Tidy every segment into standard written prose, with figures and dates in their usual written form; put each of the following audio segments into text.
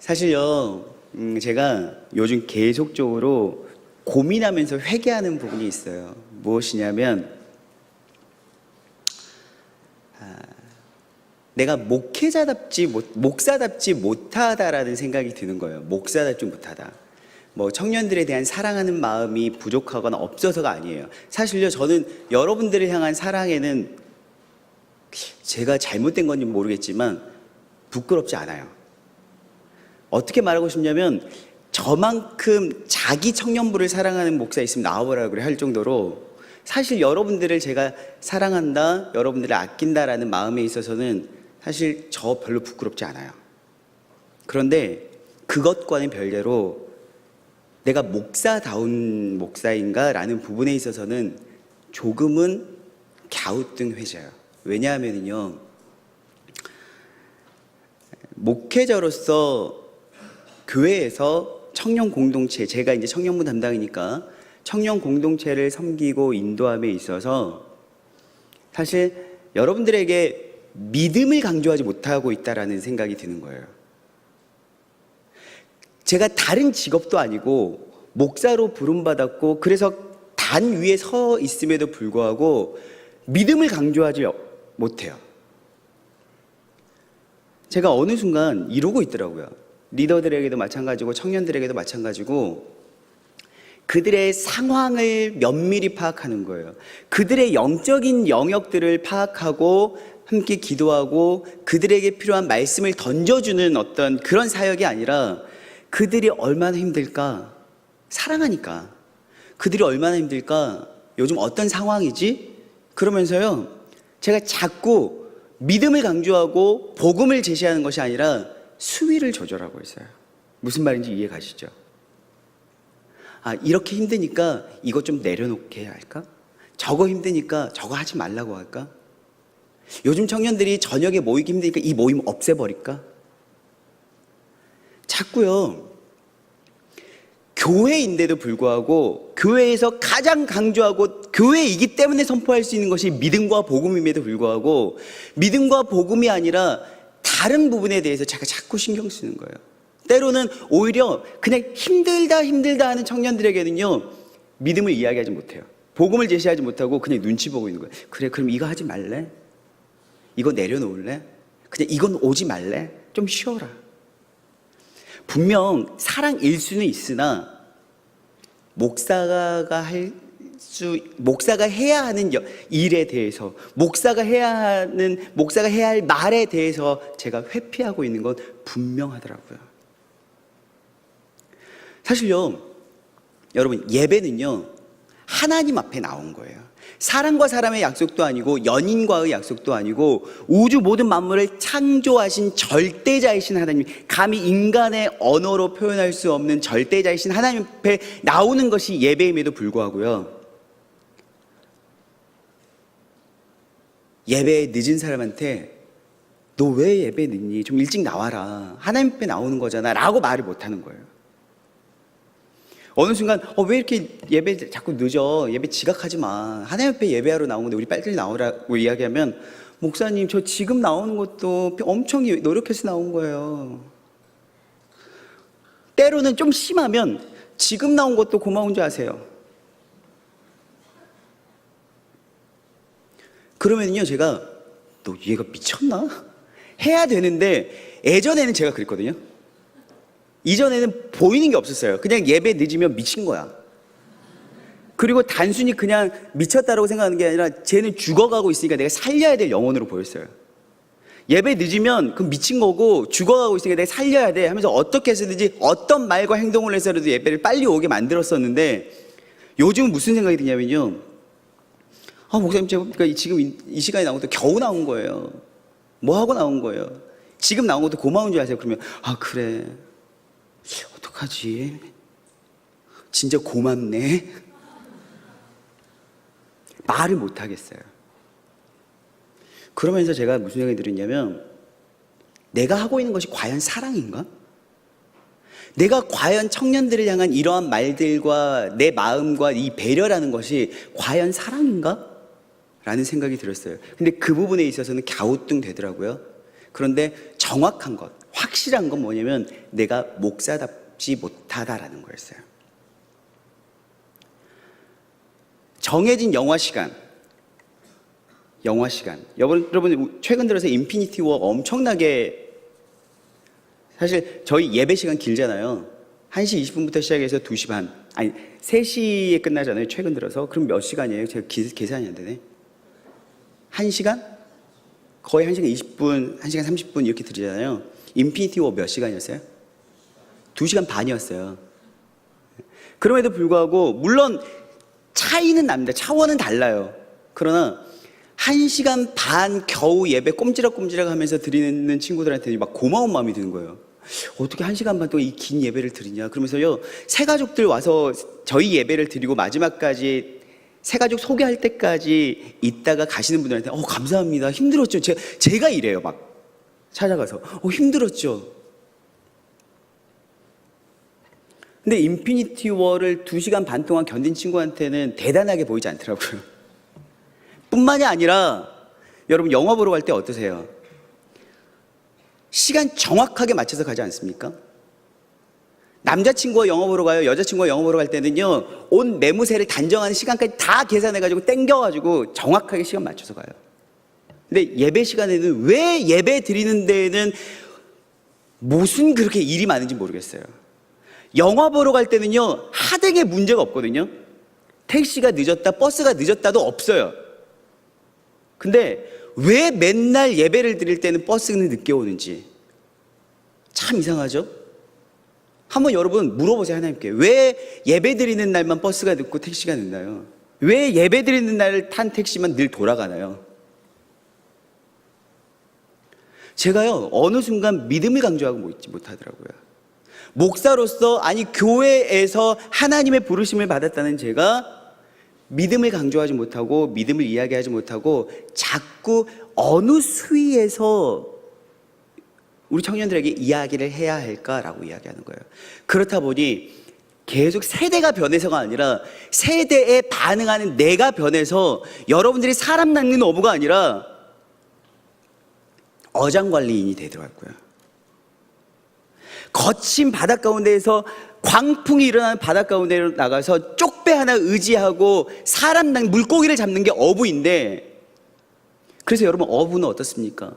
사실요, 제가 요즘 계속적으로 고민하면서 회개하는 부분이 있어요. 무엇이냐면, 내가 목사답지 못하다라는 생각이 드는 거예요. 목사답지 못하다. 뭐 청년들에 대한 사랑하는 마음이 부족하거나 없어서가 아니에요. 사실요, 저는 여러분들을 향한 사랑에는 제가 잘못된 건지 모르겠지만 부끄럽지 않아요. 어떻게 말하고 싶냐면, 저만큼 자기 청년부를 사랑하는 목사 있으면 나와보라고 그래 할 정도로, 사실 여러분들을 제가 사랑한다, 여러분들을 아낀다라는 마음에 있어서는 사실 저 별로 부끄럽지 않아요. 그런데 그것과는 별개로 내가 목사다운 목사인가 라는 부분에 있어서는 조금은 갸우뚱해져요. 왜냐하면요, 목회자로서 교회에서 청년 공동체, 제가 이제 청년부 담당이니까 청년 공동체를 섬기고 인도함에 있어서 사실 여러분들에게 믿음을 강조하지 못하고 있다라는 생각이 드는 거예요. 제가 다른 직업도 아니고 목사로 부름받았고, 그래서 단 위에 서 있음에도 불구하고 믿음을 강조하지 못해요. 제가 어느 순간 이러고 있더라고요. 리더들에게도 마찬가지고 청년들에게도 마찬가지고, 그들의 상황을 면밀히 파악하는 거예요. 그들의 영적인 영역들을 파악하고 함께 기도하고 그들에게 필요한 말씀을 던져주는 어떤 그런 사역이 아니라, 그들이 얼마나 힘들까? 사랑하니까. 그들이 얼마나 힘들까? 요즘 어떤 상황이지? 그러면서요, 제가 자꾸 믿음을 강조하고 복음을 제시하는 것이 아니라 수위를 조절하고 있어요. 무슨 말인지 이해 가시죠? 이렇게 힘드니까 이거 좀 내려놓게 해야 할까? 저거 힘드니까 저거 하지 말라고 할까? 요즘 청년들이 저녁에 모이기 힘드니까 이 모임 없애버릴까? 자꾸요, 교회인데도 불구하고 교회에서 가장 강조하고 교회이기 때문에 선포할 수 있는 것이 믿음과 복음임에도 불구하고 믿음과 복음이 아니라 다른 부분에 대해서 제가 자꾸 신경 쓰는 거예요. 때로는 오히려 그냥 힘들다 하는 청년들에게는요, 믿음을 이야기하지 못해요. 복음을 제시하지 못하고 그냥 눈치 보고 있는 거예요. 그래, 그럼 이거 하지 말래? 이거 내려놓을래? 그냥 이건 오지 말래? 좀 쉬어라. 분명 사랑일 수는 있으나 목사가 해야 하는 일에 대해서, 목사가 해야 할 말에 대해서 제가 회피하고 있는 건 분명하더라고요. 사실요, 여러분, 예배는요, 하나님 앞에 나온 거예요. 사람과 사람의 약속도 아니고 연인과의 약속도 아니고 우주 모든 만물을 창조하신 절대자이신 하나님, 감히 인간의 언어로 표현할 수 없는 절대자이신 하나님 앞에 나오는 것이 예배임에도 불구하고요, 예배에 늦은 사람한테 너 왜 예배 늦니? 좀 일찍 나와라. 하나님 앞에 나오는 거잖아 라고 말을 못하는 거예요. 어느 순간 왜 이렇게 예배 자꾸 늦어? 예배 지각하지 마. 하나님 앞에 예배하러 나온 건데 우리 빨리 나오라고 이야기하면, 목사님 저 지금 나오는 것도 엄청 노력해서 나온 거예요. 때로는 좀 심하면 지금 나온 것도 고마운 줄 아세요? 그러면요, 제가 너 얘가 미쳤나? 해야 되는데, 예전에는 제가 그랬거든요. 이전에는 보이는 게 없었어요. 그냥 예배 늦으면 미친 거야. 그리고 단순히 그냥 미쳤다라고 생각하는 게 아니라 쟤는 죽어가고 있으니까 내가 살려야 될 영혼으로 보였어요. 예배 늦으면 그럼 미친 거고 죽어가고 있으니까 내가 살려야 돼 하면서 어떻게 해서든지 어떤 말과 행동을 해서라도 예배를 빨리 오게 만들었었는데, 요즘은 무슨 생각이 드냐면요, 목사님 제가 지금 이 시간에 나온 것도 겨우 나온 거예요. 뭐 하고 나온 거예요? 지금 나온 것도 고마운 줄 아세요? 그러면 그래, 어떡하지? 진짜 고맙네. 말을 못 하겠어요. 그러면서 제가 무슨 생각이 들었냐면, 내가 하고 있는 것이 과연 사랑인가? 내가 과연 청년들을 향한 이러한 말들과 내 마음과 이 배려라는 것이 과연 사랑인가? 라는 생각이 들었어요. 근데 그 부분에 있어서는 갸우뚱 되더라고요. 그런데 정확한 것, 확실한 건 뭐냐면 내가 목사답지 못하다라는 거였어요. 정해진 영화 시간. 여러분 최근 들어서 인피니티 워 엄청나게, 사실 저희 예배 시간 길잖아요. 1시 20분부터 시작해서 2시 반, 아니 3시에 끝나잖아요. 최근 들어서. 그럼 몇 시간이에요? 제가 계산이 안 되네. 1시간? 거의 1시간 20분, 1시간 30분 이렇게 드리잖아요. 인피니티 워 몇 시간이었어요? 2시간 반이었어요. 그럼에도 불구하고 물론 차이는 납니다. 차원은 달라요. 그러나 1시간 반 겨우 예배 꼼지락꼼지락 하면서 드리는 친구들한테 막 고마운 마음이 드는 거예요. 어떻게 1시간 반 동안 이 긴 예배를 드리냐. 그러면서요, 새가족들 와서 저희 예배를 드리고 마지막까지 새가족 소개할 때까지 있다가 가시는 분들한테 감사합니다. 힘들었죠. 제가 이래요. 막 찾아가서 힘들었죠. 근데 인피니티 워를 2시간 반 동안 견딘 친구한테는 대단하게 보이지 않더라고요. 뿐만이 아니라 여러분 영화 보러 갈 때 어떠세요? 시간 정확하게 맞춰서 가지 않습니까? 남자친구와 영화 보러 가요. 여자친구와 영화 보러 갈 때는요, 온 매무새를 단정하는 시간까지 다 계산해가지고 땡겨가지고 정확하게 시간 맞춰서 가요. 근데 예배 시간에는 왜 예배 드리는 데에는 무슨 그렇게 일이 많은지 모르겠어요. 영화 보러 갈 때는요, 하등의 문제가 없거든요. 택시가 늦었다, 버스가 늦었다도 없어요. 근데 왜 맨날 예배를 드릴 때는 버스는 늦게 오는지 참 이상하죠? 한번 여러분 물어보세요. 하나님께. 왜 예배 드리는 날만 버스가 늦고 택시가 늦나요? 왜 예배 드리는 날 탄 택시만 늘 돌아가나요? 제가요, 어느 순간 믿음을 강조하고 있지 못하더라고요. 목사로서, 아니 교회에서 하나님의 부르심을 받았다는 제가 믿음을 강조하지 못하고 믿음을 이야기하지 못하고 자꾸 어느 수위에서 우리 청년들에게 이야기를 해야 할까라고 이야기하는 거예요. 그렇다 보니 계속 세대가 변해서가 아니라 세대에 반응하는 내가 변해서 여러분들이 사람 낚는 어부가 아니라 어장관리인이 되더라고요. 거친 바다 가운데에서 광풍이 일어나는 바다 가운데로 나가서 쪽배 하나 의지하고 사람 낚는 물고기를 잡는 게 어부인데, 그래서 여러분 어부는 어떻습니까?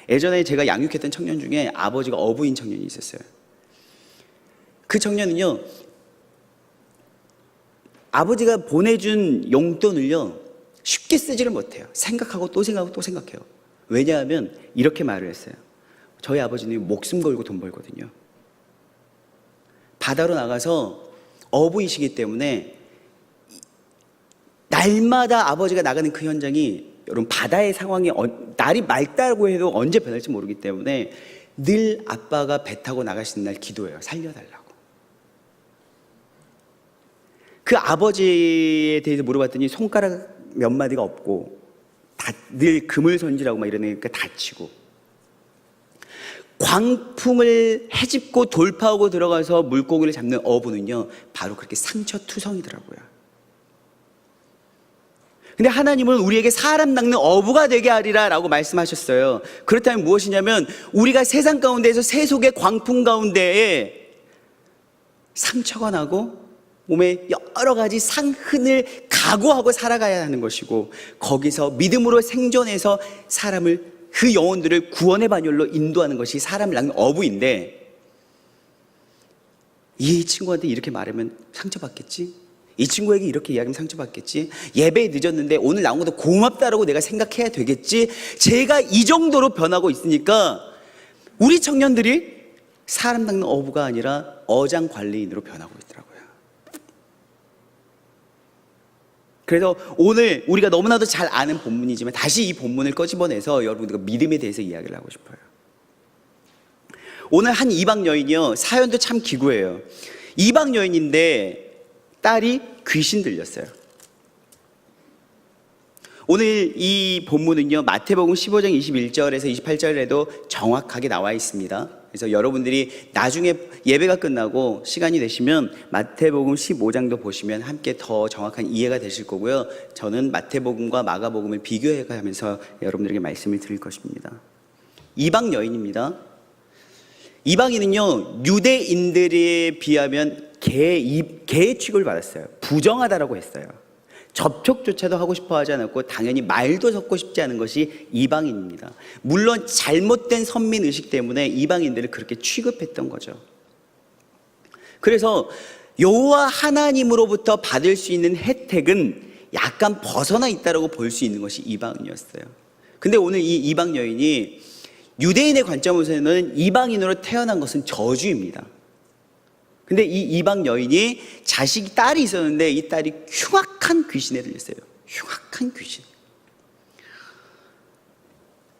예전에 제가 양육했던 청년 중에 아버지가 어부인 청년이 있었어요. 그 청년은요, 아버지가 보내준 용돈을요 쉽게 쓰지를 못해요. 생각하고 또 생각하고 또 생각해요. 왜냐하면 이렇게 말을 했어요. 저희 아버지는 목숨 걸고 돈 벌거든요. 바다로 나가서 어부이시기 때문에 날마다 아버지가 나가는 그 현장이, 여러분 바다의 상황이 날이 맑다고 해도 언제 변할지 모르기 때문에 늘 아빠가 배 타고 나가시는 날 기도해요. 살려달라고. 그 아버지에 대해서 물어봤더니 손가락 몇 마디가 없고 늘 그물손질하고 막 이러니까 다치고, 광풍을 헤집고 돌파하고 들어가서 물고기를 잡는 어부는요 바로 그렇게 상처투성이더라고요. 근데 하나님은 우리에게 사람 낚는 어부가 되게 하리라 라고 말씀하셨어요. 그렇다면 무엇이냐면 우리가 세상 가운데에서 세속의 광풍 가운데에 상처가 나고 몸에 여러 가지 상흔을 각오하고 살아가야 하는 것이고, 거기서 믿음으로 생존해서 사람을, 그 영혼들을 구원의 반열로 인도하는 것이 사람을 낚는 어부인데, 이 친구한테 이렇게 말하면 상처받겠지? 이 친구에게 이렇게 이야기하면 상처받겠지? 예배에 늦었는데 오늘 나온 것도 고맙다라고 내가 생각해야 되겠지? 제가 이 정도로 변하고 있으니까 우리 청년들이 사람 낚는 어부가 아니라 어장 관리인으로 변하고 있더라고요. 그래서 오늘 우리가 너무나도 잘 아는 본문이지만 다시 이 본문을 꺼집어내서 여러분들과 믿음에 대해서 이야기를 하고 싶어요. 오늘 한 이방 여인이요, 사연도 참 기구해요. 이방 여인인데 딸이 귀신 들렸어요. 오늘 이 본문은요 마태복음 15장 21절에서 28절에도 정확하게 나와 있습니다. 그래서 여러분들이 나중에 예배가 끝나고 시간이 되시면 마태복음 15장도 보시면 함께 더 정확한 이해가 되실 거고요. 저는 마태복음과 마가복음을 비교해 가면서 여러분들에게 말씀을 드릴 것입니다. 이방 여인입니다. 이방인은요, 유대인들에 비하면 개의 취급을 받았어요. 부정하다라고 했어요. 접촉조차도 하고 싶어 하지 않았고 당연히 말도 섞고 싶지 않은 것이 이방인입니다. 물론 잘못된 선민의식 때문에 이방인들을 그렇게 취급했던 거죠. 그래서 여호와 하나님으로부터 받을 수 있는 혜택은 약간 벗어나 있다고 볼 수 있는 것이 이방인이었어요. 근데 오늘 이 이방 여인이 유대인의 관점에서는 이방인으로 태어난 것은 저주입니다. 근데 이 이방 여인이 딸이 있었는데 이 딸이 흉악한 귀신에 들렸어요. 흉악한 귀신.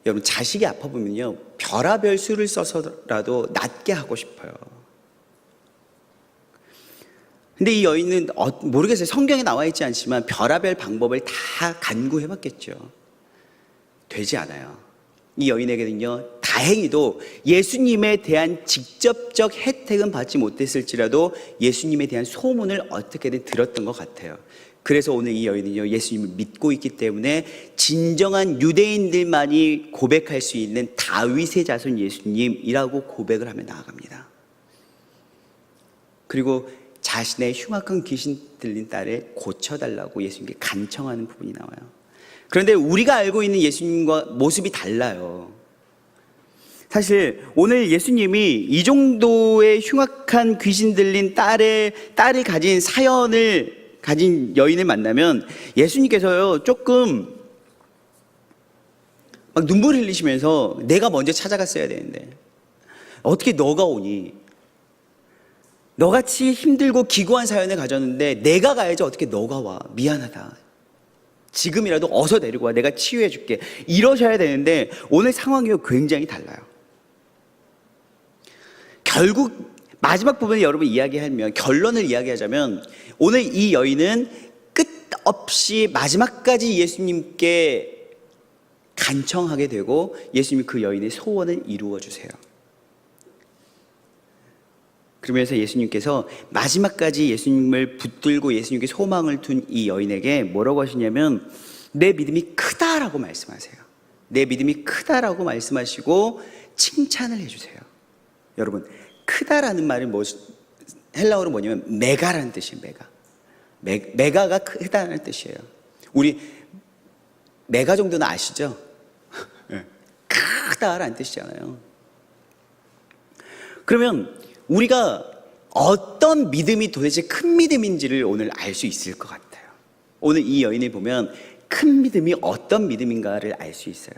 여러분, 자식이 아파 보면요, 별의별 수를 써서라도 낫게 하고 싶어요. 근데 이 여인은 모르겠어요. 성경에 나와 있지 않지만 별의별 방법을 다 간구해 봤겠죠. 되지 않아요. 이 여인에게는요, 다행히도 예수님에 대한 직접적 혜택은 받지 못했을지라도 예수님에 대한 소문을 어떻게든 들었던 것 같아요. 그래서 오늘 이 여인은요, 예수님을 믿고 있기 때문에 진정한 유대인들만이 고백할 수 있는 다윗의 자손 예수님이라고 고백을 하며 나아갑니다. 그리고 자신의 흉악한 귀신 들린 딸을 고쳐달라고 예수님께 간청하는 부분이 나와요. 그런데 우리가 알고 있는 예수님과 모습이 달라요. 사실 오늘 예수님이 이 정도의 흉악한 귀신 들린 딸을 가진 사연을 가진 여인을 만나면 예수님께서요, 조금 막 눈물 흘리시면서 내가 먼저 찾아갔어야 되는데 어떻게 너가 오니? 너같이 힘들고 기구한 사연을 가졌는데 내가 가야지 어떻게 너가 와? 미안하다. 지금이라도 어서 내리고 와. 내가 치유해 줄게. 이러셔야 되는데 오늘 상황이 굉장히 달라요. 결국 마지막 부분을 여러분 이야기하면, 결론을 이야기하자면 오늘 이 여인은 끝없이 마지막까지 예수님께 간청하게 되고 예수님이 그 여인의 소원을 이루어 주세요. 그러면서 예수님께서 마지막까지 예수님을 붙들고 예수님께 소망을 둔 이 여인에게 뭐라고 하시냐면, 내 믿음이 크다라고 말씀하세요. 내 믿음이 크다라고 말씀하시고 칭찬을 해주세요. 여러분, 크다라는 말이 헬라어로 뭐냐면 메가라는 뜻이에요. 메가가 크다는 뜻이에요. 우리 메가 정도는 아시죠? 크다라는 뜻이잖아요. 그러면 우리가 어떤 믿음이 도대체 큰 믿음인지를 오늘 알 수 있을 것 같아요. 오늘 이 여인을 보면 큰 믿음이 어떤 믿음인가를 알 수 있어요.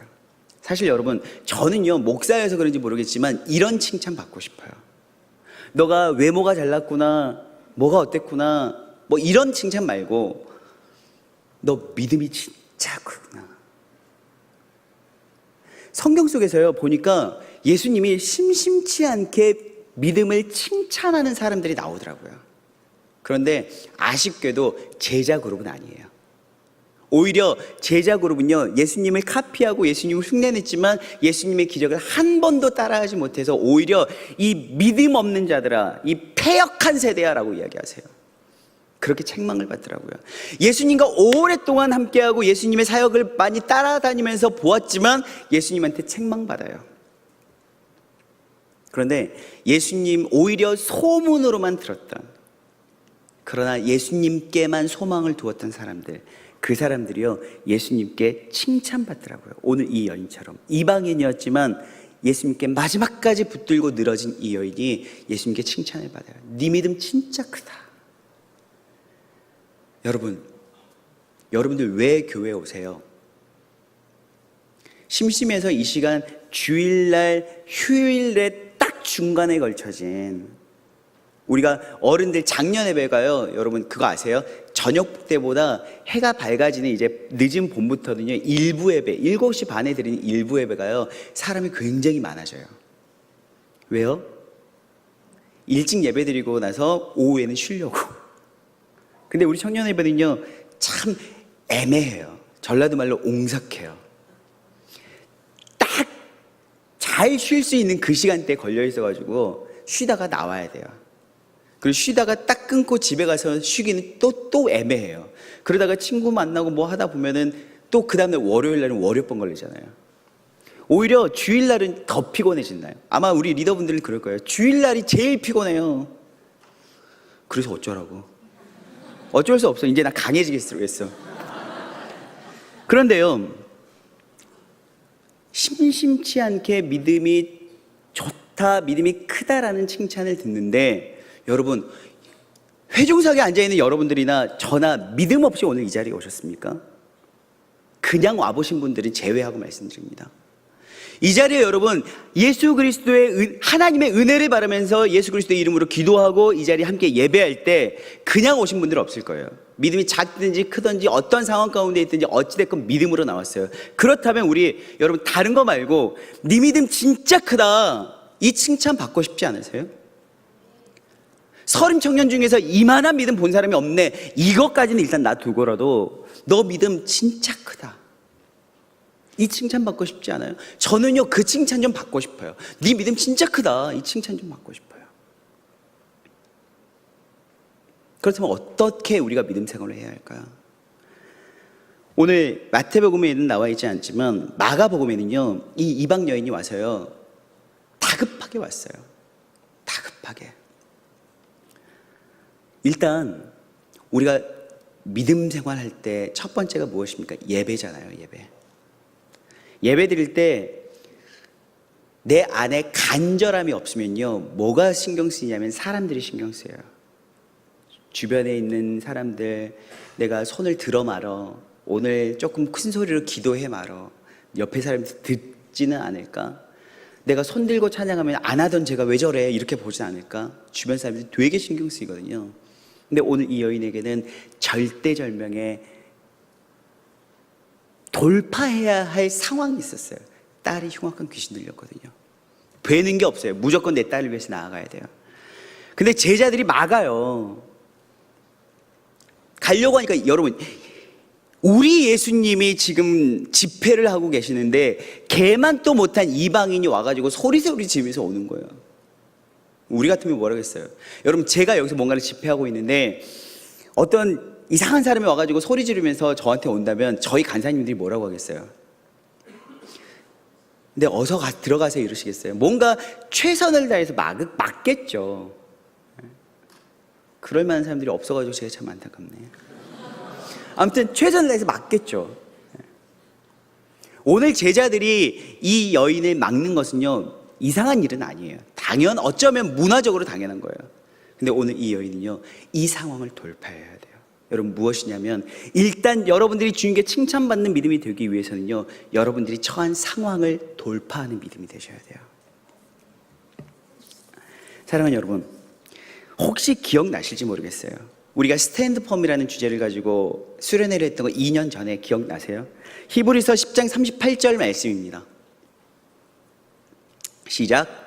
사실 여러분, 저는요, 목사여서 그런지 모르겠지만 이런 칭찬 받고 싶어요. 너가 외모가 잘났구나, 뭐가 어땠구나, 뭐 이런 칭찬 말고 너 믿음이 진짜 크구나. 성경 속에서요, 보니까 예수님이 심심치 않게 믿음을 칭찬하는 사람들이 나오더라고요. 그런데 아쉽게도 제자 그룹은 아니에요. 오히려 제자 그룹은요, 예수님을 카피하고 예수님을 흉내냈지만 예수님의 기적을 한 번도 따라하지 못해서 오히려 이 믿음 없는 자들아, 이 패역한 세대야 라고 이야기하세요. 그렇게 책망을 받더라고요. 예수님과 오랫동안 함께하고 예수님의 사역을 많이 따라다니면서 보았지만 예수님한테 책망받아요. 그런데 예수님 오히려 소문으로만 들었던, 그러나 예수님께만 소망을 두었던 사람들, 그 사람들이요, 예수님께 칭찬받더라고요. 오늘 이 여인처럼 이방인이었지만 예수님께 마지막까지 붙들고 늘어진 이 여인이 예수님께 칭찬을 받아요. 네 믿음 진짜 크다. 여러분들 왜 교회에 오세요? 심심해서 이 시간 주일날, 휴일에 딱 중간에 걸쳐진, 우리가 어른들 작년 예배가요, 여러분 그거 아세요? 저녁 때보다 해가 밝아지는 이제 늦은 봄부터는요, 일부 예배, 7시 반에 드리는 일부 예배가요, 사람이 굉장히 많아져요. 왜요? 일찍 예배 드리고 나서 오후에는 쉬려고. 근데 우리 청년 예배는요, 참 애매해요. 전라도 말로 옹석해요. 딱 잘 쉴 수 있는 그 시간대에 걸려 있어가지고 쉬다가 나와야 돼요. 그리고 쉬다가 딱 끊고 집에 가서 쉬기는 또 애매해요. 그러다가 친구 만나고 뭐 하다 보면은 또 그 다음날 월요일 날은 월요병 걸리잖아요. 오히려 주일날은 더 피곤해진다요. 아마 우리 리더분들은 그럴 거예요. 주일날이 제일 피곤해요. 그래서 어쩌라고. 어쩔 수 없어. 이제 나 강해지겠어. 그런데요, 심심치 않게 믿음이 좋다, 믿음이 크다라는 칭찬을 듣는데, 여러분, 회중석에 앉아있는 여러분들이나 저나 믿음 없이 오늘 이 자리에 오셨습니까? 그냥 와보신 분들은 제외하고 말씀드립니다. 이 자리에 여러분, 예수 그리스도의 하나님의 은혜를 바라면서 예수 그리스도의 이름으로 기도하고 이 자리에 함께 예배할 때 그냥 오신 분들은 없을 거예요. 믿음이 작든지 크든지 어떤 상황 가운데 있든지 어찌됐건 믿음으로 나왔어요. 그렇다면 우리 여러분, 다른 거 말고 네 믿음 진짜 크다, 이 칭찬 받고 싶지 않으세요? 서른 청년 중에서 이만한 믿음 본 사람이 없네, 이것까지는 일단 놔두고라도 너 믿음 진짜 크다, 이 칭찬 받고 싶지 않아요? 저는요, 그 칭찬 좀 받고 싶어요. 네 믿음 진짜 크다, 이 칭찬 좀 받고 싶어요. 그렇다면 어떻게 우리가 믿음 생활을 해야 할까요? 오늘 마태복음에는 나와 있지 않지만 마가복음에는요, 이 이방 여인이 와서요, 다급하게 왔어요. 다급하게. 일단 우리가 믿음 생활할 때 첫 번째가 무엇입니까? 예배잖아요. 예배 드릴 때 내 안에 간절함이 없으면요, 뭐가 신경 쓰이냐면 사람들이 신경 쓰여요. 주변에 있는 사람들, 내가 손을 들어 말어, 오늘 조금 큰 소리로 기도해 말어, 옆에 사람들이 듣지는 않을까? 내가 손 들고 찬양하면 안 하던 제가 왜 저래, 이렇게 보진 않을까? 주변 사람들이 되게 신경 쓰이거든요. 근데 오늘 이 여인에게는 절대절명의 돌파해야 할 상황이 있었어요. 딸이 흉악한 귀신 들렸거든요. 되는 게 없어요. 무조건 내 딸을 위해서 나아가야 돼요. 근데 제자들이 막아요. 가려고 하니까, 여러분, 우리 예수님이 지금 집회를 하고 계시는데 개만도 못한 이방인이 와가지고 소리 지르면서 오는 거예요. 우리 같으면 뭐라고 했어요? 여러분, 제가 여기서 뭔가를 집회하고 있는데 어떤 이상한 사람이 와가지고 소리 지르면서 저한테 온다면 저희 간사님들이 뭐라고 하겠어요? 근데 어서 들어가세요 이러시겠어요? 뭔가 최선을 다해서 막겠죠. 그럴 만한 사람들이 없어가지고 제가 참 안타깝네요. 아무튼 최선을 다해서 막겠죠. 오늘 제자들이 이 여인을 막는 것은요, 이상한 일은 아니에요. 어쩌면 문화적으로 당연한 거예요. 근데 오늘 이 여인은요, 이 상황을 돌파해야 돼요. 여러분, 무엇이냐면 일단 여러분들이 주님께 칭찬받는 믿음이 되기 위해서는요, 여러분들이 처한 상황을 돌파하는 믿음이 되셔야 돼요. 사랑하는 여러분, 혹시 기억나실지 모르겠어요. 우리가 스탠드 펌이라는 주제를 가지고 수련회를 했던 거 2년 전에 기억나세요? 히브리서 10장 38절 말씀입니다. 시작.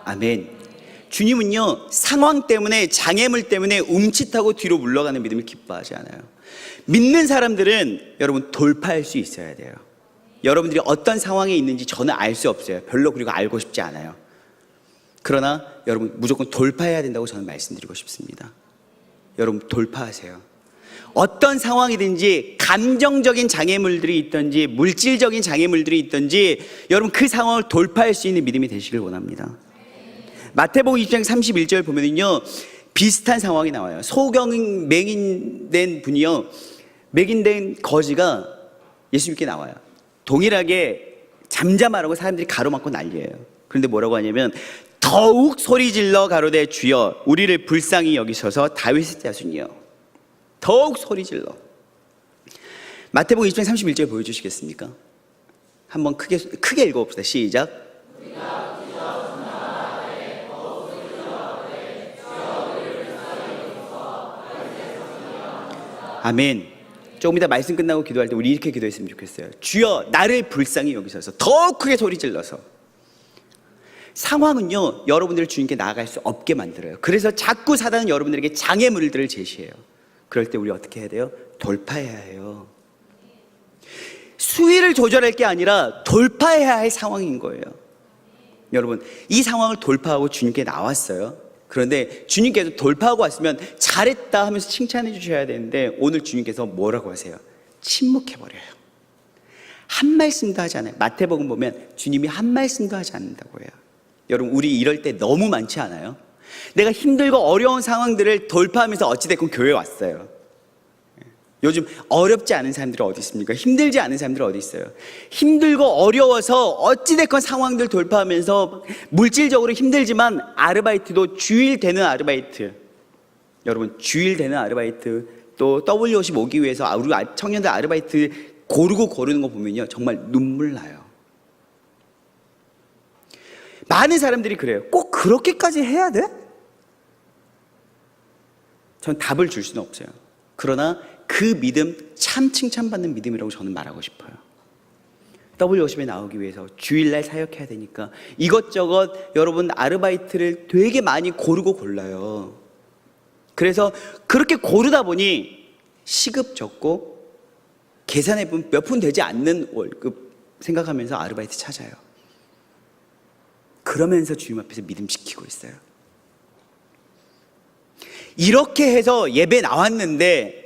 아멘. 주님은요, 상황 때문에, 장애물 때문에 움츠타고 뒤로 물러가는 믿음을 기뻐하지 않아요. 믿는 사람들은 여러분 돌파할 수 있어야 돼요. 여러분들이 어떤 상황에 있는지 저는 알 수 없어요. 별로 그리고 알고 싶지 않아요. 그러나 여러분 무조건 돌파해야 된다고 저는 말씀드리고 싶습니다. 여러분 돌파하세요. 어떤 상황이든지 감정적인 장애물들이 있든지 물질적인 장애물들이 있든지 여러분 그 상황을 돌파할 수 있는 믿음이 되시길 원합니다. 마태복음 20장 31절 보면은요, 비슷한 상황이 나와요. 소경 맹인된 분이요, 맹인된 거지가 예수님께 나와요. 동일하게 잠잠하라고 사람들이 가로막고 난리예요. 그런데 뭐라고 하냐면 더욱 소리질러 가로되 주여 우리를 불쌍히 여기셔서 다윗의 자손이여. 더욱 소리질러. 마태복음 20장 31절 보여주시겠습니까? 한번 크게 읽어봅시다. 시작. 아멘. 조금 이따 말씀 끝나고 기도할 때 우리 이렇게 기도했으면 좋겠어요. 주여 나를 불쌍히 여기셔서 더 크게 소리 질러서. 상황은요, 여러분들을 주님께 나아갈 수 없게 만들어요. 그래서 자꾸 사단은 여러분들에게 장애물들을 제시해요. 그럴 때 우리 어떻게 해야 돼요? 돌파해야 해요. 수위를 조절할 게 아니라 돌파해야 할 상황인 거예요. 여러분, 이 상황을 돌파하고 주님께 나왔어요. 그런데 주님께서 돌파하고 왔으면 잘했다 하면서 칭찬해 주셔야 되는데 오늘 주님께서 뭐라고 하세요? 침묵해버려요. 한 말씀도 하지 않아요. 마태복음 보면 주님이 한 말씀도 하지 않는다고 해요. 여러분, 우리 이럴 때 너무 많지 않아요? 내가 힘들고 어려운 상황들을 돌파하면서 어찌됐건 교회에 왔어요. 요즘 어렵지 않은 사람들이 어디 있습니까? 힘들지 않은 사람들이 어디 있어요? 힘들고 어려워서 어찌됐건 상황들 돌파하면서 물질적으로 힘들지만 아르바이트도 주일 되는 아르바이트, 여러분 주일 되는 아르바이트, 또 WOC 오기 위해서 우리 청년들 아르바이트 고르는 거 보면요 정말 눈물 나요. 많은 사람들이 그래요. 꼭 그렇게까지 해야 돼? 전 답을 줄 수는 없어요. 그러나 그 믿음 참 칭찬받는 믿음이라고 저는 말하고 싶어요. WOC에 나오기 위해서 주일날 사역해야 되니까 이것저것 여러분 아르바이트를 되게 많이 고르고 골라요. 그래서 그렇게 고르다 보니 시급 적고 계산해보면 몇 푼 되지 않는 월급 생각하면서 아르바이트 찾아요. 그러면서 주님 앞에서 믿음 지키고 있어요. 이렇게 해서 예배 나왔는데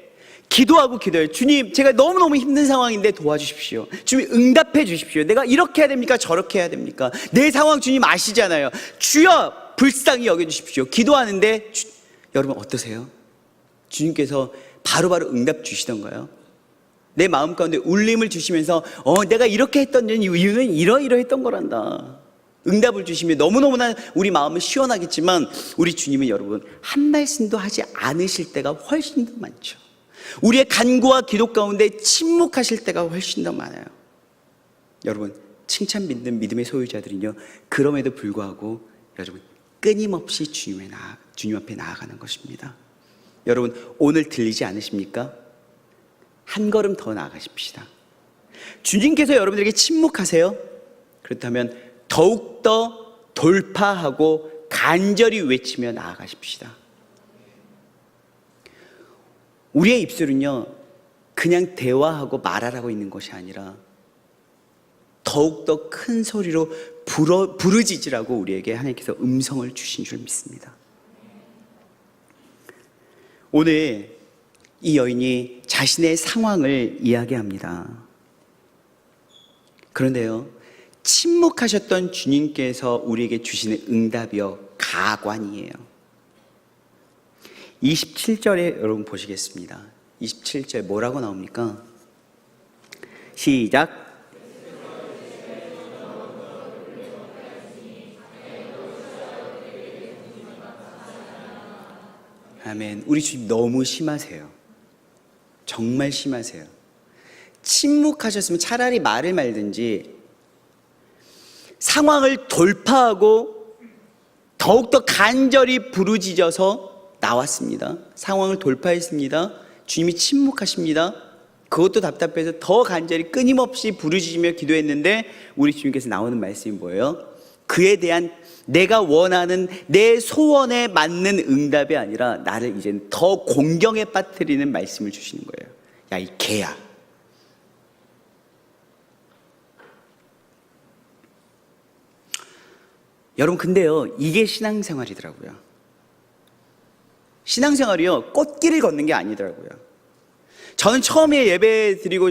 기도해요. 주님, 제가 너무너무 힘든 상황인데 도와주십시오. 주님 응답해 주십시오. 내가 이렇게 해야 됩니까? 저렇게 해야 됩니까? 내 상황 주님 아시잖아요. 주여 불쌍히 여겨주십시오. 기도하는데 여러분 어떠세요? 주님께서 바로바로 응답 주시던가요? 내 마음 가운데 울림을 주시면서 내가 이렇게 했던 이유는 이러이러했던 거란다. 응답을 주시면 너무너무나 우리 마음은 시원하겠지만 우리 주님은 여러분 한 말씀도 하지 않으실 때가 훨씬 더 많죠. 우리의 간구와 기도 가운데 침묵하실 때가 훨씬 더 많아요. 여러분 칭찬 믿는 믿음의 소유자들은요 그럼에도 불구하고 여러분 끊임없이 주님 앞에 나아가는 것입니다. 여러분 오늘 들리지 않으십니까? 한 걸음 더 나아가십시다. 주님께서 여러분들에게 침묵하세요? 그렇다면 더욱더 돌파하고 간절히 외치며 나아가십시다. 우리의 입술은요 그냥 대화하고 말하라고 있는 것이 아니라 더욱더 큰 소리로 부르짖으라고 우리에게 하나님께서 음성을 주신 줄 믿습니다. 오늘 이 여인이 자신의 상황을 이야기합니다. 그런데요 침묵하셨던 주님께서 우리에게 주시는 응답이요 가관이에요. 27절에 여러분 보시겠습니다. 27절 뭐라고 나옵니까? 시작. 아멘. 우리 주님 너무 심하세요. 정말 심하세요. 침묵하셨으면 차라리 말을 말든지 상황을 돌파하고 더욱더 간절히 부르짖어서 나왔습니다. 상황을 돌파했습니다. 주님이 침묵하십니다. 그것도 답답해서 더 간절히 끊임없이 부르짖으며 기도했는데 우리 주님께서 나오는 말씀이 뭐예요? 그에 대한 내가 원하는 내 소원에 맞는 응답이 아니라 나를 이제는 더 공경에 빠뜨리는 말씀을 주시는 거예요. 야, 이 개야. 여러분 근데요 이게 신앙생활이더라고요. 신앙생활이요 꽃길을 걷는 게 아니더라고요. 저는 처음에 예배 드리고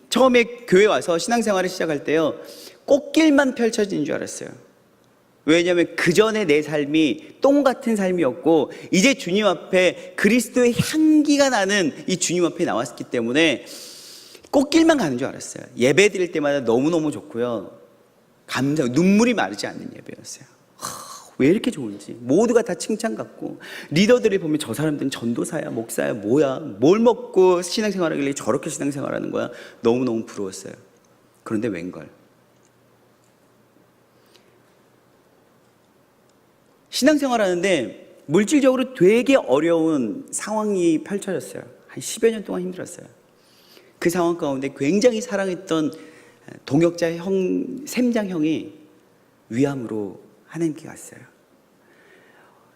처음에 교회 와서 신앙생활을 시작할 때요 꽃길만 펼쳐진 줄 알았어요. 왜냐하면 그 전에 내 삶이 똥 같은 삶이었고 이제 주님 앞에 그리스도의 향기가 나는 이 주님 앞에 나왔기 때문에 꽃길만 가는 줄 알았어요. 예배 드릴 때마다 너무너무 좋고요. 눈물이 마르지 않는 예배였어요. 왜 이렇게 좋은지 모두가 다 칭찬 같고 리더들이 보면 저 사람들은 전도사야 목사야 뭐야 뭘 먹고 신앙생활하길래 저렇게 신앙생활하는 거야. 너무너무 부러웠어요. 그런데 웬걸 신앙생활하는데 물질적으로 되게 어려운 상황이 펼쳐졌어요. 한 10여 년 동안 힘들었어요. 그 상황 가운데 굉장히 사랑했던 동역자 형, 샘장 형이 위암으로 하나님께 갔어요.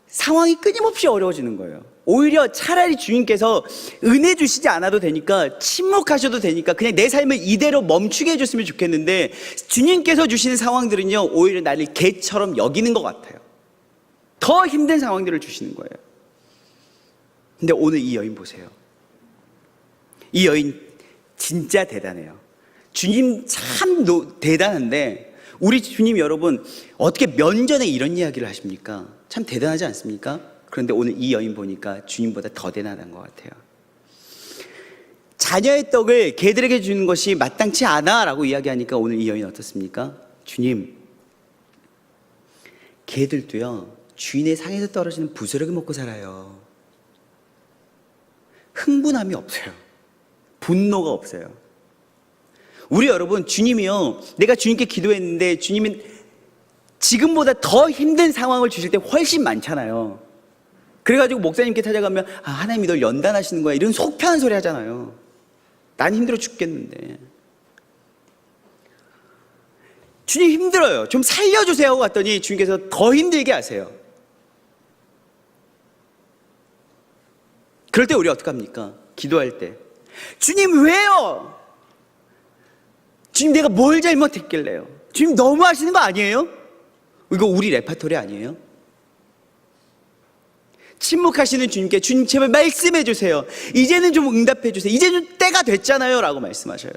상황이 끊임없이 어려워지는 거예요. 오히려 차라리 주님께서 은혜 주시지 않아도 되니까 침묵하셔도 되니까 그냥 내 삶을 이대로 멈추게 해줬으면 좋겠는데 주님께서 주시는 상황들은요 오히려 나를 개처럼 여기는 것 같아요. 더 힘든 상황들을 주시는 거예요. 근데 오늘 이 여인 보세요. 이 여인 진짜 대단해요. 주님 참 대단한데, 우리 주님 여러분 어떻게 면전에 이런 이야기를 하십니까? 참 대단하지 않습니까? 그런데 오늘 이 여인 보니까 주님보다 더 대단한 것 같아요. 자녀의 떡을 개들에게 주는 것이 마땅치 않아 라고 이야기하니까 오늘 이 여인 어떻습니까? 주님, 개들도요 주인의 상에서 떨어지는 부스러기 먹고 살아요. 흥분함이 없어요. 분노가 없어요. 우리 여러분, 주님이요, 내가 주님께 기도했는데 주님은 지금보다 더 힘든 상황을 주실 때 훨씬 많잖아요. 그래가지고 목사님께 찾아가면 하나님이 널 연단하시는 거야, 이런 속 편한 소리 하잖아요. 난 힘들어 죽겠는데. 주님 힘들어요, 좀 살려주세요 하고 갔더니 주님께서 더 힘들게 하세요. 그럴 때 우리 어떡합니까? 기도할 때 주님 왜요? 주님 내가 뭘 잘못했길래요? 주님 너무 하시는 거 아니에요? 이거 우리 레파토리 아니에요? 침묵하시는 주님께 주님 제발 말씀해 주세요. 이제는 좀 응답해 주세요. 이제는 때가 됐잖아요 라고 말씀하셔요.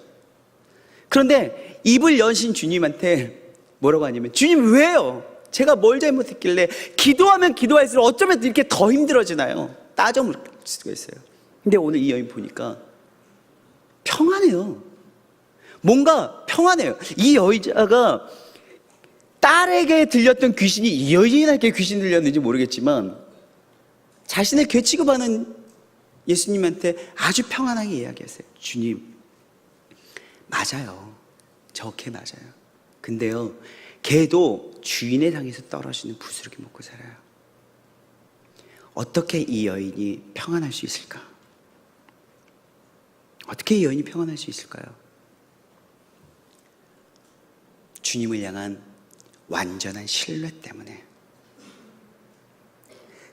그런데 입을 여신 주님한테 뭐라고 하냐면, 주님 왜요? 제가 뭘 잘못했길래? 기도하면 기도할수록 어쩌면 이렇게 더 힘들어지나요? 따져 물을 수가 있어요. 근데 오늘 이 여인 보니까 평안해요. 뭔가 평안해요. 이 여자가 딸에게 들렸던 귀신이 이 여인에게 귀신 들렸는지 모르겠지만 자신을 괴 취급하는 예수님한테 아주 평안하게 이야기했어요. 주님, 맞아요. 저 개 맞아요. 근데요, 개도 주인의 상에서 떨어지는 부스러기 먹고 살아요. 어떻게 이 여인이 평안할 수 있을까? 어떻게 이 여인이 평안할 수 있을까요? 주님을 향한 완전한 신뢰 때문에.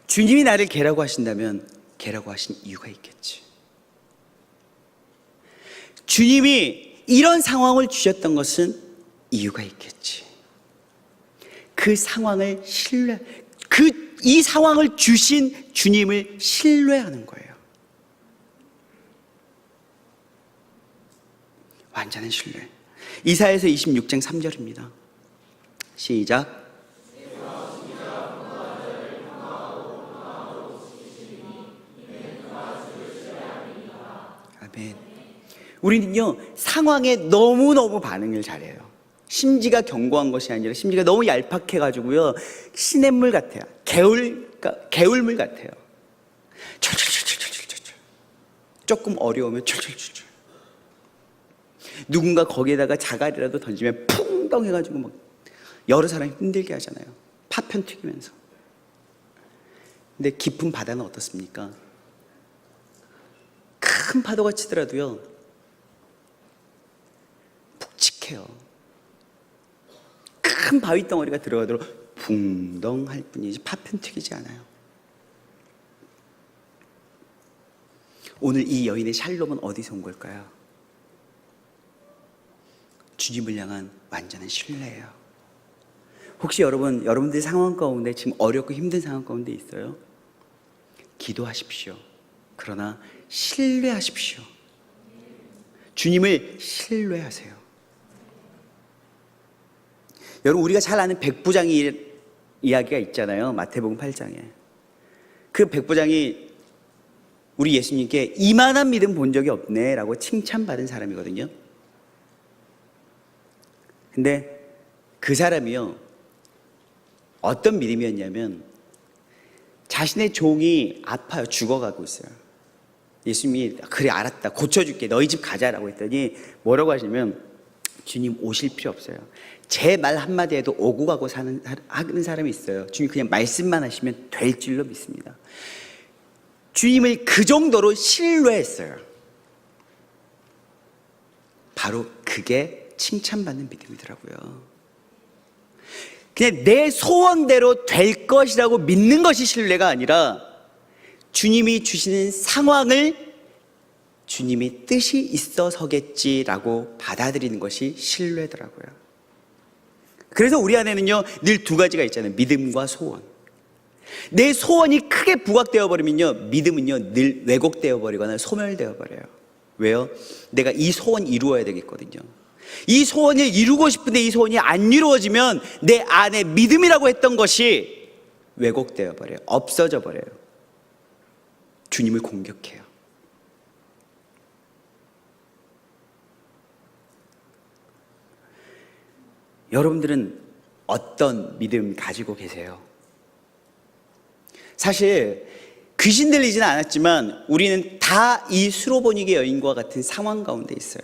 주님이 나를 개라고 하신다면 개라고 하신 이유가 있겠지. 주님이 이런 상황을 주셨던 것은 이유가 있겠지. 그 상황을 이 상황을 주신 주님을 신뢰하는 거예요. 완전한 신뢰. 이사야서 26장 3절입니다. 시작. 아멘. 우리는요, 상황에 너무너무 반응을 잘해요. 심지가 견고한 것이 아니라 심지가 너무 얄팍해가지고요, 시냇물 같아요. 개울물 같아요. 철철철철철철철. 조금 어려우면 철철철철. 누군가 거기에다가 자갈이라도 던지면 풍덩 해가지고 막 여러 사람이 흔들게 하잖아요. 파편 튀기면서. 근데 깊은 바다는 어떻습니까? 큰 파도가 치더라도요, 묵직해요. 큰 바위 덩어리가 들어가도록 붕덩할 뿐이지 파편 튀기지 않아요. 오늘 이 여인의 샬롬은 어디서 온 걸까요? 주님을 향한 완전한 신뢰예요. 혹시 여러분들의 상황 가운데 지금 어렵고 힘든 상황 가운데 있어요? 기도하십시오. 그러나 신뢰하십시오. 주님을 신뢰하세요. 여러분, 우리가 잘 아는 백부장이 이야기가 있잖아요. 마태복음 8장에. 그 백부장이 우리 예수님께 이만한 믿음 본 적이 없네 라고 칭찬받은 사람이거든요. 근데 그 사람이요, 어떤 믿음이었냐면, 자신의 종이 아파요. 죽어가고 있어요. 예수님이 그래 알았다, 고쳐줄게, 너희 집 가자라고 했더니 뭐라고 하시냐면, 주님 오실 필요 없어요. 제 말 한마디 해도 오고 가고 하는 사람이 있어요. 주님 그냥 말씀만 하시면 될 줄로 믿습니다. 주님을 그 정도로 신뢰했어요. 바로 그게 칭찬받는 믿음이더라고요. 그냥 내 소원대로 될 것이라고 믿는 것이 신뢰가 아니라, 주님이 주시는 상황을 주님이 뜻이 있어서겠지라고 받아들이는 것이 신뢰더라고요. 그래서 우리 안에는요, 늘 두 가지가 있잖아요. 믿음과 소원. 내 소원이 크게 부각되어 버리면요, 믿음은요 늘 왜곡되어 버리거나 소멸되어 버려요. 왜요? 내가 이 소원 이루어야 되겠거든요. 이 소원을 이루고 싶은데 이 소원이 안 이루어지면 내 안에 믿음이라고 했던 것이 왜곡되어 버려요. 없어져 버려요. 주님을 공격해요. 여러분들은 어떤 믿음 가지고 계세요? 사실 귀신 들리지는 않았지만 우리는 다 이 수로보니게 여인과 같은 상황 가운데 있어요.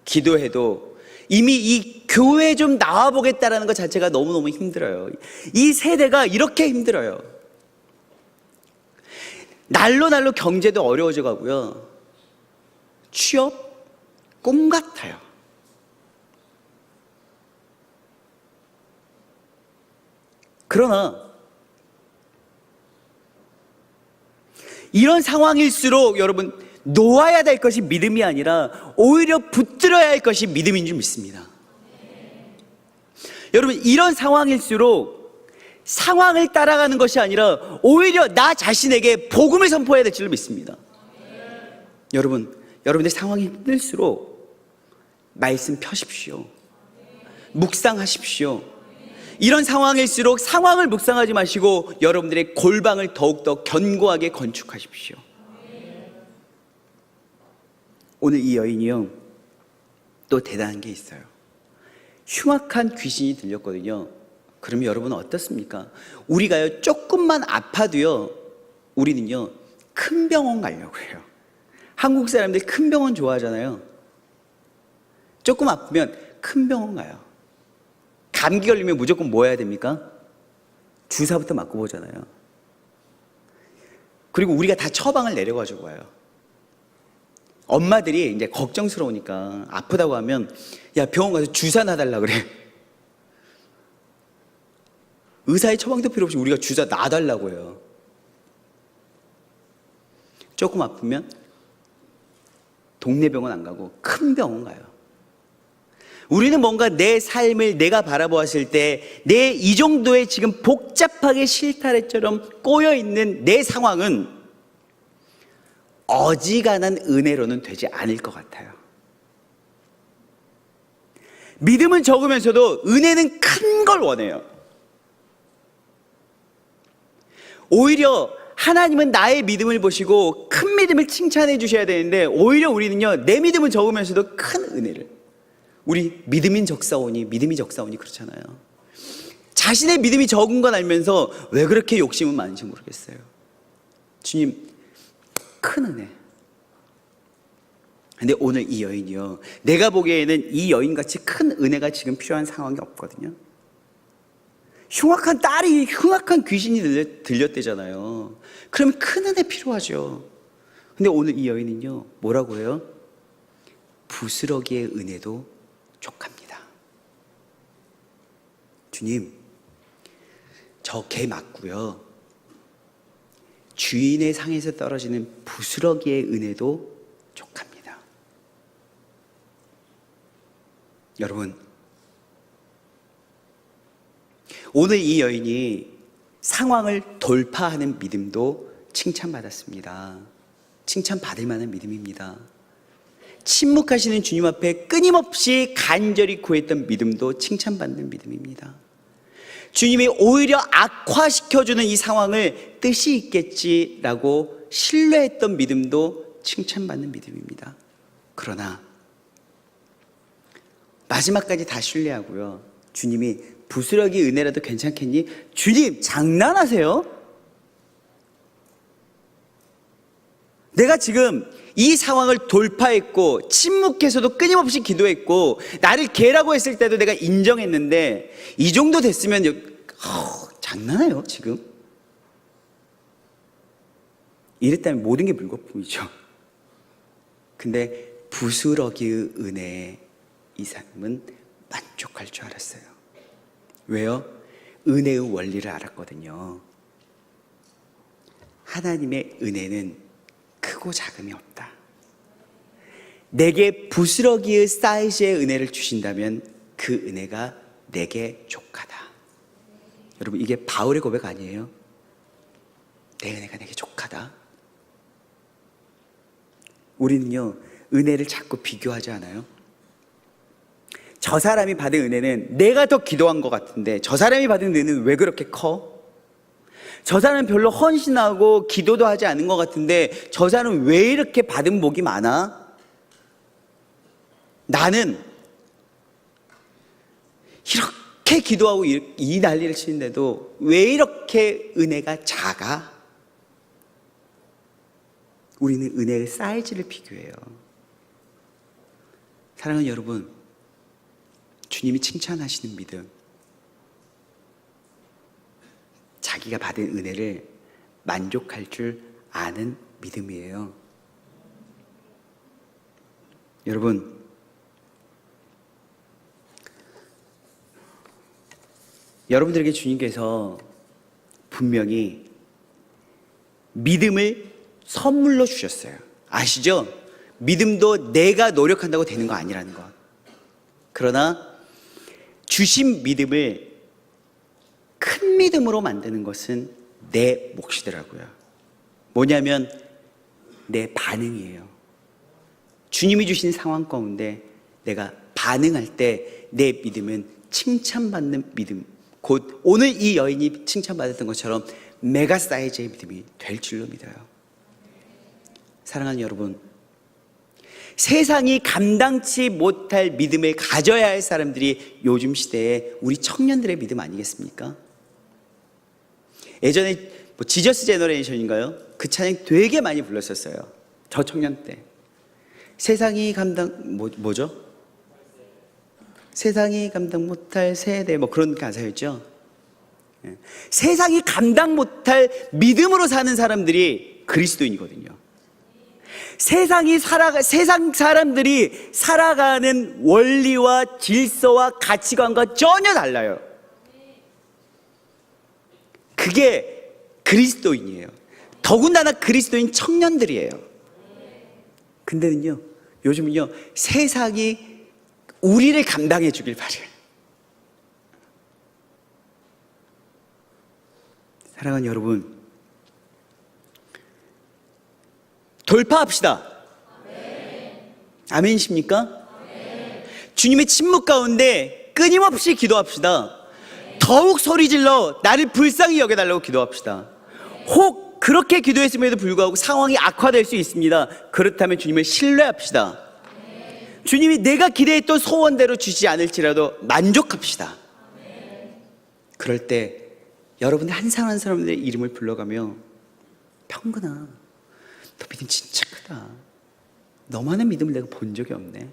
기도해도 이미 이 교회에 좀 나와보겠다라는 것 자체가 너무너무 힘들어요. 이 세대가 이렇게 힘들어요. 날로 날로 경제도 어려워져 가고요. 취업 꿈 같아요. 그러나 이런 상황일수록 여러분 놓아야 될 것이 믿음이 아니라 오히려 붙들어야 할 것이 믿음인 줄 믿습니다. 여러분 이런 상황일수록 상황을 따라가는 것이 아니라 오히려 나 자신에게 복음을 선포해야 될 줄 믿습니다. 여러분들 상황이 힘들수록 말씀 펴십시오. 묵상하십시오. 이런 상황일수록 상황을 묵상하지 마시고 여러분들의 골방을 더욱더 견고하게 건축하십시오. 오늘 이 여인이요 또 대단한 게 있어요. 흉악한 귀신이 들렸거든요. 그러면 여러분은 어떻습니까? 우리가요 조금만 아파도요 우리는요 큰 병원 가려고 해요. 한국 사람들 큰 병원 좋아하잖아요. 조금 아프면 큰 병원 가요. 감기 걸리면 무조건 뭐 해야 됩니까? 주사부터 맞고 보잖아요. 그리고 우리가 다 처방을 내려가지고 와요. 엄마들이 이제 걱정스러우니까 아프다고 하면 야 병원 가서 주사 놔달라 그래. 의사의 처방도 필요 없이 우리가 주사 놔달라고 해요. 조금 아프면 동네 병원 안 가고 큰 병원 가요. 우리는 뭔가 내 삶을 내가 바라보았을 때 내 이 정도의 지금 복잡하게 실타래처럼 꼬여있는 내 상황은 어지간한 은혜로는 되지 않을 것 같아요. 믿음은 적으면서도 은혜는 큰 걸 원해요. 오히려 하나님은 나의 믿음을 보시고 큰 믿음을 칭찬해 주셔야 되는데 오히려 우리는요 내 믿음은 적으면서도 큰 은혜를, 우리 믿음이 적사오니 그렇잖아요. 자신의 믿음이 적은 건 알면서 왜 그렇게 욕심은 많은지 모르겠어요. 주님 큰 은혜. 근데 오늘 이 여인이요 내가 보기에는 이 여인같이 큰 은혜가 지금 필요한 상황이 없거든요. 흉악한 딸이 흉악한 귀신이 들렸대잖아요. 그러면 큰 은혜 필요하죠. 근데 오늘 이 여인은요 뭐라고 해요? 부스러기의 은혜도 족합니다. 주님 저 개 맞고요 주인의 상에서 떨어지는 부스러기의 은혜도 족합니다. 여러분 오늘 이 여인이 상황을 돌파하는 믿음도 칭찬받았습니다. 칭찬받을 만한 믿음입니다. 침묵하시는 주님 앞에 끊임없이 간절히 구했던 믿음도 칭찬받는 믿음입니다. 주님이 오히려 악화시켜주는 이 상황을 뜻이 있겠지라고 신뢰했던 믿음도 칭찬받는 믿음입니다. 그러나 마지막까지 다 신뢰하고요 주님이 부스러기 은혜라도 괜찮겠니? 주님 장난하세요? 내가 지금 이 상황을 돌파했고 침묵해서도 끊임없이 기도했고 나를 개라고 했을 때도 내가 인정했는데 이 정도 됐으면 장난해요 지금? 이랬다면 모든 게 물거품이죠. 근데 부스러기의 은혜에 이 사람은 만족할 줄 알았어요. 왜요? 은혜의 원리를 알았거든요. 하나님의 은혜는 크고 작음이 없다. 내게 부스러기의 사이즈의 은혜를 주신다면 그 은혜가 내게 족하다. 여러분, 이게 바울의 고백 아니에요? 내 은혜가 내게 족하다. 우리는요, 은혜를 자꾸 비교하지 않아요? 저 사람이 받은 은혜는 내가 더 기도한 것 같은데 저 사람이 받은 은혜는 왜 그렇게 커? 저 사람은 별로 헌신하고 기도도 하지 않은 것 같은데 저 사람은 왜 이렇게 받은 복이 많아? 나는 이렇게 기도하고 이 난리를 치는데도 왜 이렇게 은혜가 작아? 우리는 은혜의 사이즈를 비교해요. 사랑하는 여러분, 주님이 칭찬하시는 믿음, 자기가 받은 은혜를 만족할 줄 아는 믿음이에요. 여러분, 여러분들에게 주님께서 분명히 믿음을 선물로 주셨어요. 아시죠? 믿음도 내가 노력한다고 되는 거 아니라는 것. 그러나 주신 믿음을 큰 믿음으로 만드는 것은 내 몫이더라고요. 뭐냐면 내 반응이에요. 주님이 주신 상황 가운데 내가 반응할 때 내 믿음은 칭찬받는 믿음, 곧 오늘 이 여인이 칭찬받았던 것처럼 메가 사이즈의 믿음이 될 줄로 믿어요. 사랑하는 여러분, 세상이 감당치 못할 믿음을 가져야 할 사람들이 요즘 시대에 우리 청년들의 믿음 아니겠습니까? 예전에 지저스 제너레이션인가요? 그 찬양 되게 많이 불렀었어요. 저 청년 때. 세상이 감당 뭐죠? 세상이 감당 못할 세대, 그런 가사였죠. 세상이 감당 못할 믿음으로 사는 사람들이 그리스도인이거든요. 세상 사람들이 살아가는 원리와 질서와 가치관과 전혀 달라요. 그게 그리스도인이에요. 더군다나 그리스도인 청년들이에요. 근데는요, 요즘은요, 세상이 우리를 감당해 주길 바래요. 사랑하는 여러분, 돌파합시다. 아멘이십니까? 주님의 침묵 가운데 끊임없이 기도합시다. 더욱 소리질러 나를 불쌍히 여겨달라고 기도합시다. 혹 그렇게 기도했음에도 불구하고 상황이 악화될 수 있습니다. 그렇다면 주님을 신뢰합시다. 주님이 내가 기대했던 소원대로 주지 않을지라도 만족합시다. 그럴 때 여러분들 한 사람 한 사람들의 이름을 불러가며, 평근아, 너 믿음 진짜 크다. 너만한 믿음을 내가 본 적이 없네.